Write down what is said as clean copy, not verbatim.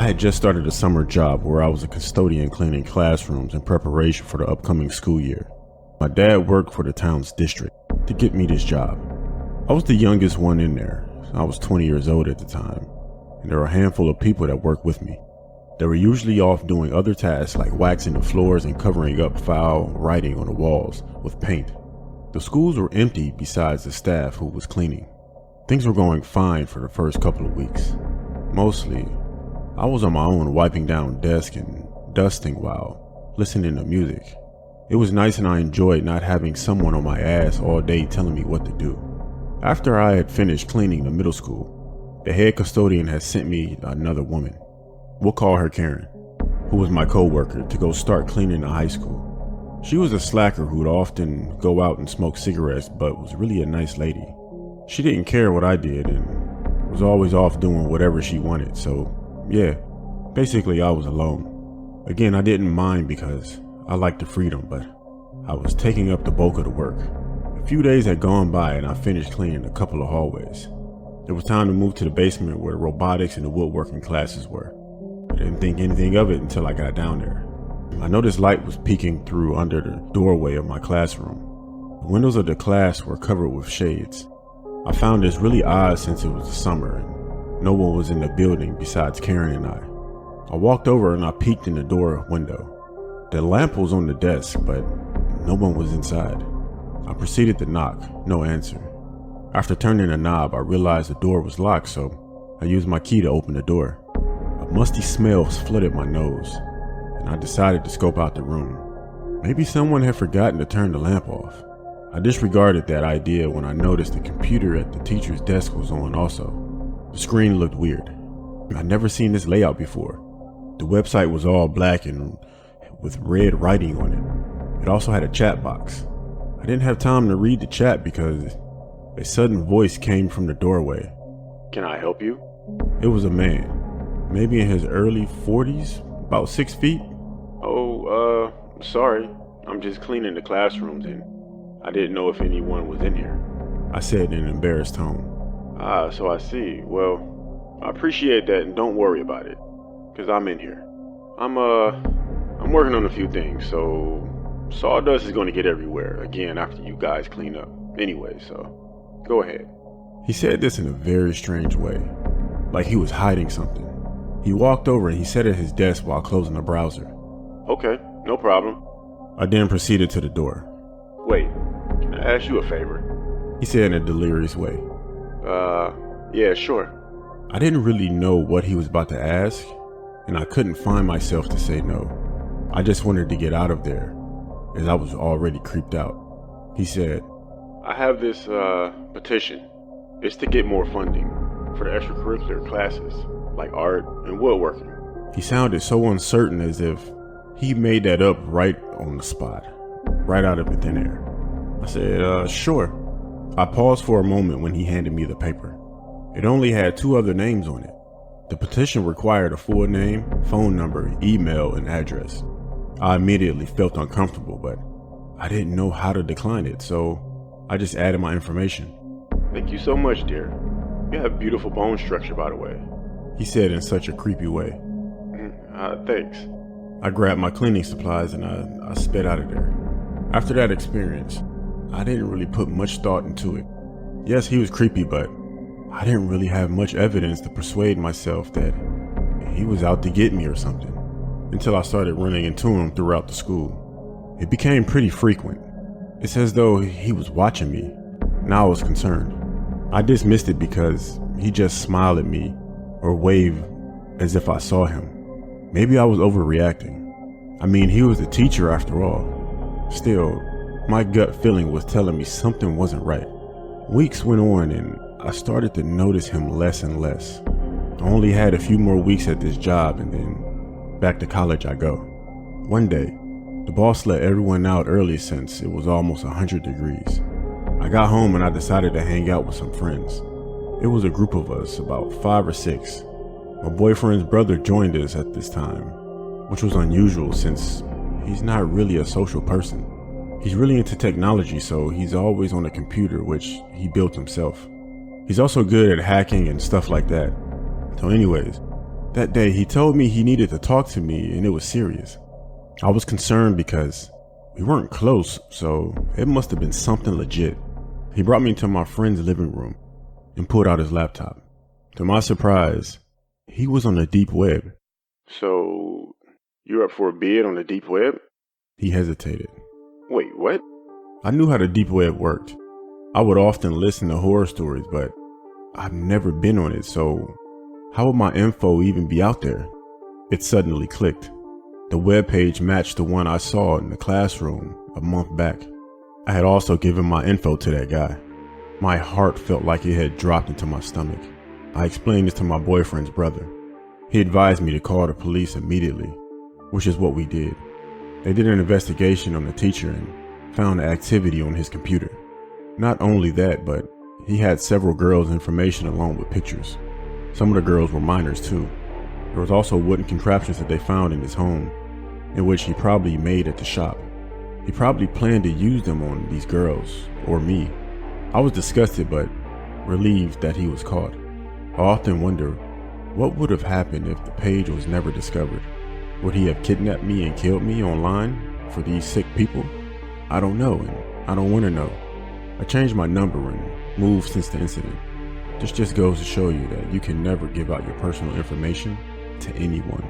had just started a summer job where I was a custodian cleaning classrooms in preparation for the upcoming school year. My dad worked for the town's district to get me this job. I was the youngest one in there. I was 20 years old at the time, and there were a handful of people that worked with me. They were usually off doing other tasks like waxing the floors and covering up foul writing on the walls with paint. The schools were empty besides the staff who was cleaning. Things were going fine for the first couple of weeks. Mostly, I was on my own wiping down desks and dusting while listening to music. It was nice and I enjoyed not having someone on my ass all day telling me what to do. After I had finished cleaning the middle school, the head custodian had sent me another woman. We'll call her Karen, who was my co-worker, to go start cleaning the high school. She was a slacker who'd often go out and smoke cigarettes, but was really a nice lady. She didn't care what I did and was always off doing whatever she wanted, so yeah, basically I was alone. Again, I didn't mind because I liked the freedom, but I was taking up the bulk of the work. A few days had gone by and I finished cleaning a couple of hallways. It was time to move to the basement where the robotics and the woodworking classes were. I didn't think anything of it until I got down there. I noticed light was peeking through under the doorway of my classroom. The windows of the class were covered with shades. I found this really odd since it was the summer and no one was in the building besides Karen and I. I walked over and I peeked in the door window. The lamp was on the desk, but no one was inside. I proceeded to knock, no answer. After turning the knob, I realized the door was locked, so I used my key to open the door. A musty smell flooded my nose, and I decided to scope out the room. Maybe someone had forgotten to turn the lamp off. I disregarded that idea when I noticed the computer at the teacher's desk was on also. The screen looked weird. I'd never seen this layout before. The website was all black and with red writing on it. It also had a chat box. I didn't have time to read the chat because a sudden voice came from the doorway. Can I help you? It was a man, maybe in his early 40s, about 6 feet. Sorry. I'm just cleaning the classrooms and I didn't know if anyone was in here. I said in an embarrassed tone. So I see. Well, I appreciate that and don't worry about it, because I'm in here. I'm working on a few things, so sawdust is going to get everywhere again after you guys clean up. Anyway, so go ahead. He said this in a very strange way, like he was hiding something. He walked over and he sat at his desk while closing the browser. Okay, no problem. I then proceeded to the door. Wait, can I ask you a favor? He said in a delirious way. Yeah, sure. I didn't really know what he was about to ask, and I couldn't find myself to say no. I just wanted to get out of there, as I was already creeped out. He said, I have this, petition. It's to get more funding for the extracurricular classes, like art and woodworking. He sounded so uncertain as if he made that up right on the spot, right out of thin air. I said, sure. I paused for a moment when he handed me the paper. It only had 2 other names on it. The petition required a full name, phone number, email, and address. I immediately felt uncomfortable, but I didn't know how to decline it, so I just added my information. Thank you so much, dear. You have beautiful bone structure, by the way. He said in such a creepy way. Thanks. I grabbed my cleaning supplies and I sped out of there. After that experience, I didn't really put much thought into it. Yes, he was creepy, but I didn't really have much evidence to persuade myself that he was out to get me or something, until I started running into him throughout the school. It became pretty frequent. It's as though he was watching me. Now I was concerned. I dismissed it because he just smiled at me or waved as if I saw him. Maybe I was overreacting. I mean, he was a teacher after all. Still, my gut feeling was telling me something wasn't right. Weeks went on and I started to notice him less and less. I only had a few more weeks at this job and then back to college I go. One day, the boss let everyone out early since it was almost 100 degrees. I got home and I decided to hang out with some friends. It was a group of us, about 5 or 6. My boyfriend's brother joined us at this time, which was unusual since he's not really a social person. He's really into technology, so he's always on a computer, which he built himself. He's also good at hacking and stuff like that. So anyways, That day, he told me he needed to talk to me and it was serious. I was concerned because we weren't close, so it must have been something legit. He brought me into my friend's living room and pulled out his laptop. To my surprise, he was on the deep web. So, you're up for a bid on the deep web? He hesitated. Wait, what? I knew how the deep web worked. I would often listen to horror stories, but I've never been on it, so how would my info even be out there? It suddenly clicked. The webpage matched the one I saw in the classroom a month back. I had also given my info to that guy. My heart felt like it had dropped into my stomach. I explained this to my boyfriend's brother. He advised me to call the police immediately, which is what we did. They did an investigation on the teacher and found activity on his computer. Not only that, but he had several girls' information along with pictures. Some of the girls were minors too. There was also wooden contraptions that they found in his home, in which he probably made at the shop. He probably planned to use them on these girls, or me. I was disgusted but relieved that he was caught. I often wonder, what would have happened if the page was never discovered? Would he have kidnapped me and killed me online for these sick people? I don't know, and I don't want to know. I changed my number and moved since the incident. This just goes to show you that you can never give out your personal information to anyone.